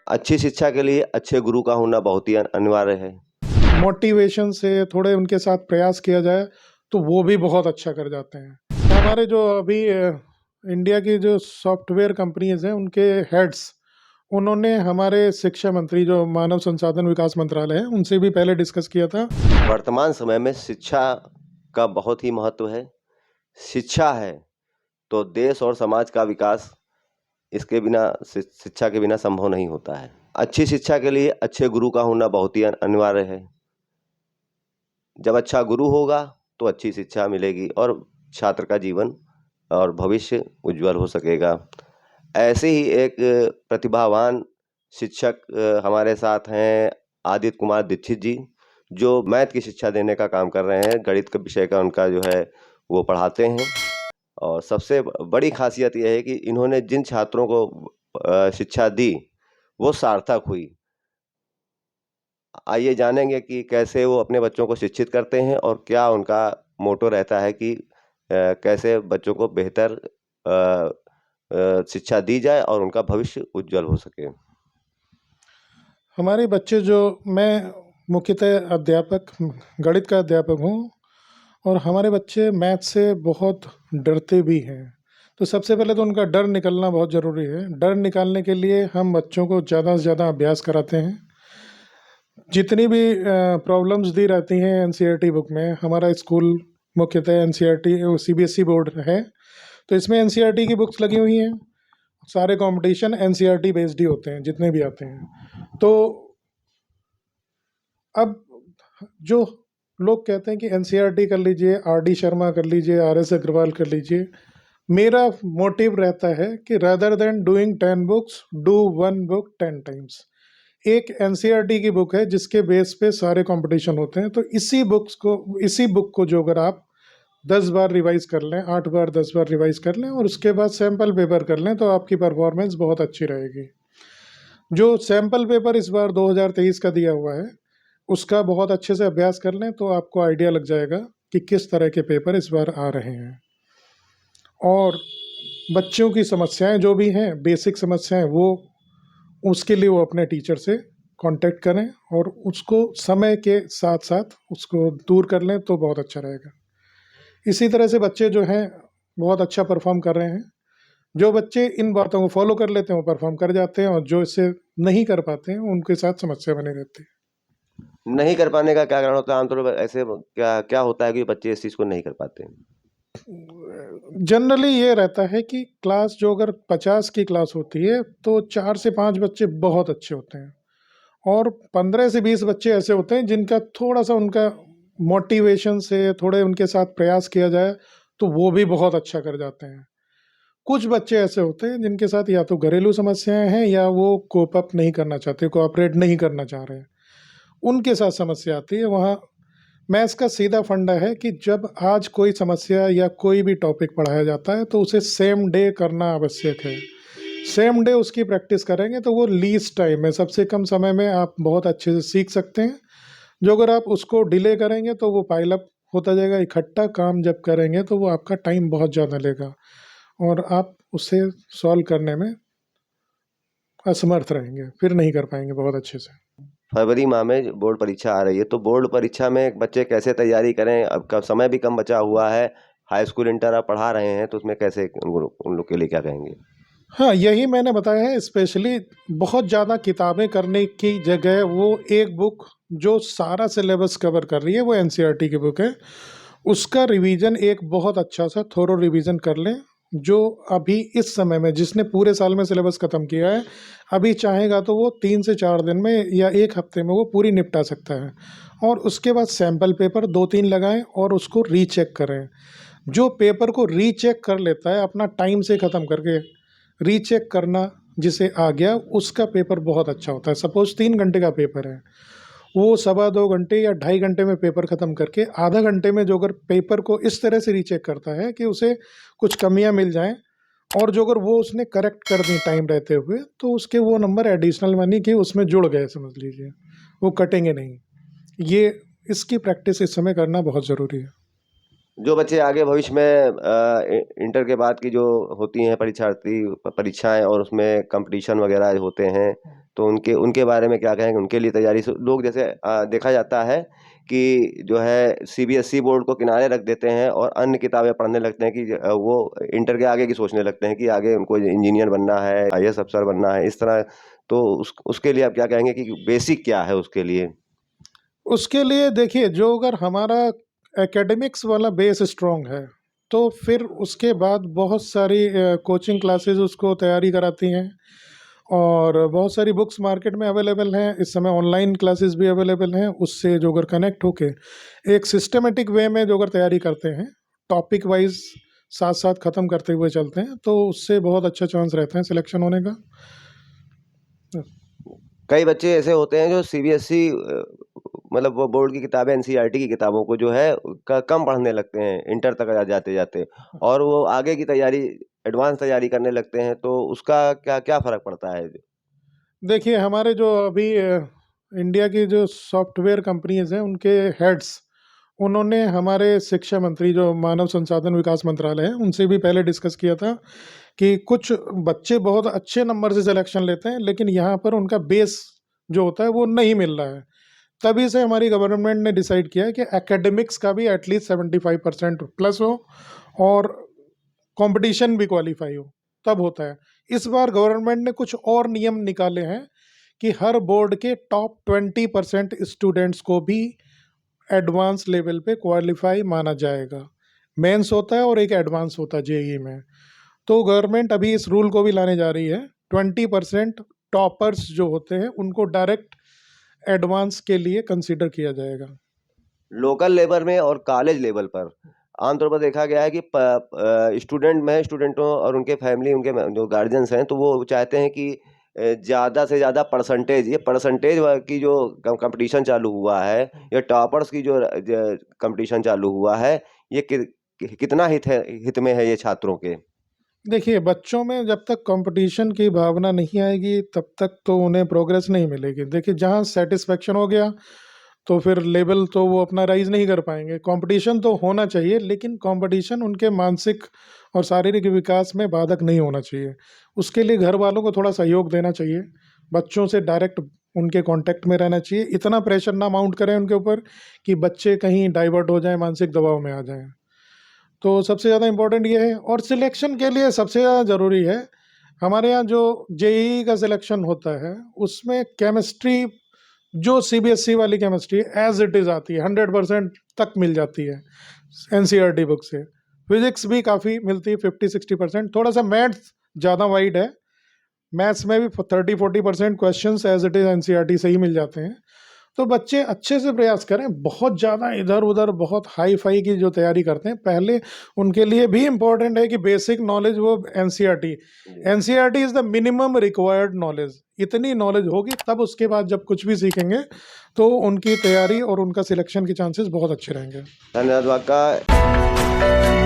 अच्छी शिक्षा के लिए अच्छे गुरु का होना बहुत ही अनिवार्य है। मोटिवेशन से थोड़े उनके साथ प्रयास किया जाए तो वो भी बहुत अच्छा कर जाते हैं। हमारे जो अभी इंडिया की जो सॉफ्टवेयर कंपनीज हैं उनके हेड्स, उन्होंने हमारे शिक्षा मंत्री जो मानव संसाधन विकास मंत्रालय है उनसे भी पहले डिस्कस किया था। वर्तमान समय में शिक्षा का बहुत ही महत्व है। शिक्षा है तो देश और समाज का विकास इसके बिना शिक्षा के बिना संभव नहीं होता है। अच्छी शिक्षा के लिए अच्छे गुरु का होना बहुत ही अनिवार्य है। जब अच्छा गुरु होगा तो अच्छी शिक्षा मिलेगी और छात्र का जीवन और भविष्य उज्जवल हो सकेगा। ऐसे ही एक प्रतिभावान शिक्षक हमारे साथ हैं आदित्य कुमार दीक्षित जी, जो मैथ की शिक्षा देने का काम कर रहे हैं। गणित का विषय का उनका जो है वो पढ़ाते हैं और सबसे बड़ी खासियत यह है कि इन्होंने जिन छात्रों को शिक्षा दी वो सार्थक हुई। आइए जानेंगे कि कैसे वो अपने बच्चों को शिक्षित करते हैं और क्या उनका मोटो रहता है कि कैसे बच्चों को बेहतर शिक्षा दी जाए और उनका भविष्य उज्जवल हो सके। हमारे बच्चे जो, मैं मुख्यतः अध्यापक, गणित का अध्यापक हूँ और हमारे बच्चे मैथ से बहुत डरते भी हैं। तो सबसे पहले तो उनका डर निकलना बहुत ज़रूरी है। डर निकालने के लिए हम बच्चों को ज़्यादा से ज़्यादा अभ्यास कराते हैं। जितनी भी प्रॉब्लम्स दी रहती हैं एनसीईआरटी बुक में, हमारा स्कूल मुख्यतः एनसीईआरटी सीबीएसई बोर्ड है, तो इसमें एनसीईआरटी की बुक्स लगी हुई हैं। सारे कंपटीशन एनसीईआरटी बेस्ड ही होते हैं जितने भी आते हैं। तो अब जो लोग कहते हैं कि एनसीईआरटी कर लीजिए, आरडी शर्मा कर लीजिए, आरएस अग्रवाल कर लीजिए, मेरा मोटिव रहता है कि rather than doing 10 books, do 1 book 10 times. एक एनसीईआरटी की बुक है जिसके बेस पे सारे कंपटीशन होते हैं, तो इसी बुक को जो अगर आप 10 बार रिवाइज कर लें, 8 बार 10 बार रिवाइज कर लें और उसके बाद सैम्पल पेपर कर लें तो आपकी परफॉर्मेंस बहुत अच्छी रहेगी। जो सैम्पल पेपर इस बार 2023 का दिया हुआ है उसका बहुत अच्छे से अभ्यास कर लें तो आपको आइडिया लग जाएगा कि किस तरह के पेपर इस बार आ रहे हैं। और बच्चों की समस्याएं जो भी हैं, बेसिक समस्याएं, वो उसके लिए वो अपने टीचर से कांटेक्ट करें और उसको समय के साथ साथ उसको दूर कर लें तो बहुत अच्छा रहेगा। इसी तरह से बच्चे जो हैं बहुत अच्छा परफॉर्म कर रहे हैं। जो बच्चे इन बातों को फॉलो कर लेते हैं वो परफॉर्म कर जाते हैं और जो इसे नहीं कर पाते हैं उनके साथ समस्या बनी रहती है। नहीं कर पाने का क्या कारण होता है आमतौर पर? ऐसे क्या क्या होता है कि बच्चे इस चीज़ को नहीं कर पाते हैं? जनरली ये रहता है कि क्लास जो अगर 50 की क्लास होती है तो 4 से 5 बच्चे बहुत अच्छे होते हैं और 15 से 20 बच्चे ऐसे होते हैं जिनका थोड़ा सा उनका मोटिवेशन से थोड़े उनके साथ प्रयास किया जाए तो वो भी बहुत अच्छा कर जाते हैं। कुछ बच्चे ऐसे होते हैं जिनके साथ या तो घरेलू समस्याएं हैं या वो कोप अप नहीं करना चाहते, कोऑपरेट नहीं करना चाह रहे हैं, उनके साथ समस्या आती है। वहाँ मैथ्स का सीधा फंडा है कि जब आज कोई समस्या या कोई भी टॉपिक पढ़ाया जाता है तो उसे सेम डे करना आवश्यक है। सेम डे उसकी प्रैक्टिस करेंगे तो वो लीस्ट टाइम में, सबसे कम समय में आप बहुत अच्छे से सीख सकते हैं। जो अगर आप उसको डिले करेंगे तो वो पाइल अप होता जाएगा। इकट्ठा काम जब करेंगे तो वो आपका टाइम बहुत ज़्यादा लेगा और आप उसे सॉल्व करने में असमर्थ रहेंगे, फिर नहीं कर पाएंगे बहुत अच्छे से। फरवरी माह में बोर्ड परीक्षा आ रही है, तो बोर्ड परीक्षा में बच्चे कैसे तैयारी करें? अब का समय भी कम बचा हुआ है। हाई स्कूल इंटर आप पढ़ा रहे हैं तो उसमें कैसे उन लोग के लिए क्या कहेंगे? हाँ, यही मैंने बताया है। स्पेशली बहुत ज़्यादा किताबें करने की जगह वो एक बुक जो सारा सिलेबस कवर कर रही है वो एनसीईआरटी की बुक है, उसका रिवीजन एक बहुत अच्छा सा थोरो रिवीजन कर लें। जो अभी इस समय में जिसने पूरे साल में सिलेबस ख़त्म किया है, अभी चाहेगा तो वो 3 से 4 दिन में या 1 हफ्ते में वो पूरी निपटा सकता है। और उसके बाद सैम्पल पेपर 2-3 लगाएं और उसको रीचेक करें। जो पेपर को रीचेक कर लेता है अपना टाइम से ख़त्म करके, रीचेक करना जिसे आ गया उसका पेपर बहुत अच्छा होता है। सपोज़ 3 घंटे का पेपर है, वो सवा 2 घंटे या ढाई घंटे में पेपर ख़त्म करके आधा घंटे में जो अगर पेपर को इस तरह से रीचेक करता है कि उसे कुछ कमियां मिल जाएं और जो अगर वो उसने करेक्ट कर दी टाइम रहते हुए तो उसके वो नंबर एडिशनल मनी के उसमें जुड़ गए, समझ लीजिए, वो कटेंगे नहीं। ये इसकी प्रैक्टिस इस समय करना बहुत ज़रूरी है। जो बच्चे आगे भविष्य में इंटर के बाद की जो होती हैं परीक्षार्थी परीक्षाएं और उसमें कंपटीशन वगैरह होते हैं, तो उनके उनके बारे में क्या कहेंगे? उनके लिए तैयारी लोग जैसे देखा जाता है कि जो है सीबीएसई बोर्ड को किनारे रख देते हैं और अन्य किताबें पढ़ने लगते हैं कि वो इंटर के आगे की सोचने लगते हैं कि आगे उनको इंजीनियर बनना है, आईएएस अफसर बनना है, इस तरह। तो उसके लिए आप क्या कहेंगे कि बेसिक क्या है उसके लिए? उसके लिए देखिए, जो अगर हमारा एकेडमिक्स वाला बेस स्ट्रॉन्ग है, तो फिर उसके बाद बहुत सारी कोचिंग क्लासेस उसको तैयारी कराती हैं, और बहुत सारी बुक्स मार्केट में अवेलेबल हैं। इस समय ऑनलाइन क्लासेस भी अवेलेबल हैं। उससे जो अगर कनेक्ट होके एक सिस्टमेटिक वे में जो अगर तैयारी करते हैं, टॉपिक वाइज साथ साथ ख़त्म करते हुए चलते हैं, तो उससे बहुत अच्छा चांस रहता है सिलेक्शन होने का। कई बच्चे ऐसे होते हैं जो सीबीएसई मतलब वो बोर्ड की किताबें, एनसीईआरटी की किताबों को जो है कम पढ़ने लगते हैं इंटर तक जाते जाते, और वो आगे की तैयारी, एडवांस तैयारी करने लगते हैं। तो उसका क्या क्या फर्क पड़ता है? देखिए, हमारे जो अभी इंडिया की जो सॉफ्टवेयर कंपनीज हैं, उनके हेड्स, उन्होंने हमारे शिक्षा मंत्री जो मानव संसाधन विकास मंत्रालय है, उनसे भी पहले डिस्कस किया था कि कुछ बच्चे बहुत अच्छे नंबर से सिलेक्शन लेते हैं, लेकिन यहाँ पर उनका बेस जो होता है वो नहीं मिल रहा है। तभी से हमारी गवर्नमेंट ने डिसाइड किया है कि एकेडमिक्स का भी एटलीस्ट 75% प्लस हो, और कंपटीशन भी क्वालिफाई हो, तब होता है। इस बार गवर्नमेंट ने कुछ और नियम निकाले हैं कि हर बोर्ड के टॉप 20% स्टूडेंट्स को भी एडवांस लेवल पे क्वालिफाई माना जाएगा। मेंस होता है और एक एडवांस होता है जेई में। तो गवर्नमेंट अभी इस रूल को भी लाने जा रही है। 20% टॉपर्स जो होते हैं उनको डायरेक्ट एडवांस के लिए कंसिडर किया जाएगा। लोकल लेवल में और कॉलेज लेवल पर आमतौर पर देखा गया है कि स्टूडेंटों और उनके फैमिली, उनके जो गार्जियंस हैं, तो वो चाहते हैं कि ज़्यादा से ज़्यादा परसेंटेज, ये परसेंटेज की जो कंपटीशन चालू हुआ है, या टॉपर्स की जो कंपटीशन चालू हुआ है, ये कितना हित में है ये छात्रों के? देखिए, बच्चों में जब तक कंपटीशन की भावना नहीं आएगी, तब तक तो उन्हें प्रोग्रेस नहीं मिलेगी। देखिए, जहाँ सेटिस्फेक्शन हो गया, तो फिर लेवल तो वो अपना राइज नहीं कर पाएंगे। कंपटीशन तो होना चाहिए, लेकिन कंपटीशन उनके मानसिक और शारीरिक विकास में बाधक नहीं होना चाहिए। उसके लिए घर वालों को थोड़ा सहयोग देना चाहिए, बच्चों से डायरेक्ट उनके कांटेक्ट में रहना चाहिए। इतना प्रेशर ना माउंट करें उनके ऊपर कि बच्चे कहीं डाइवर्ट हो जाएं, मानसिक दबाव में आ जाएं। तो सबसे ज़्यादा इम्पोर्टेंट ये है। और सिलेक्शन के लिए सबसे ज़्यादा ज़रूरी है, हमारे यहाँ जो जेईई का सिलेक्शन होता है, उसमें केमिस्ट्री, जो सीबीएसई वाली केमिस्ट्री एज इट इज़ आती है, 100% तक मिल जाती है एनसीईआरटी बुक से। फिजिक्स भी काफ़ी मिलती है, 50-60%। थोड़ा सा मैथ्स ज़्यादा वाइड है, मैथ्स में भी 30-40% question as it is NCERT से ही मिल जाते हैं। तो बच्चे अच्छे से प्रयास करें। बहुत ज़्यादा इधर उधर बहुत हाई फाई की जो तैयारी करते हैं, पहले उनके लिए भी इम्पोर्टेंट है कि बेसिक नॉलेज वो NCERT is the minimum required knowledge. इतनी नॉलेज होगी, तब उसके बाद जब कुछ भी सीखेंगे तो उनकी तैयारी और उनका सिलेक्शन के चांसेस बहुत अच्छे रहेंगे। धन्यवाद आपका।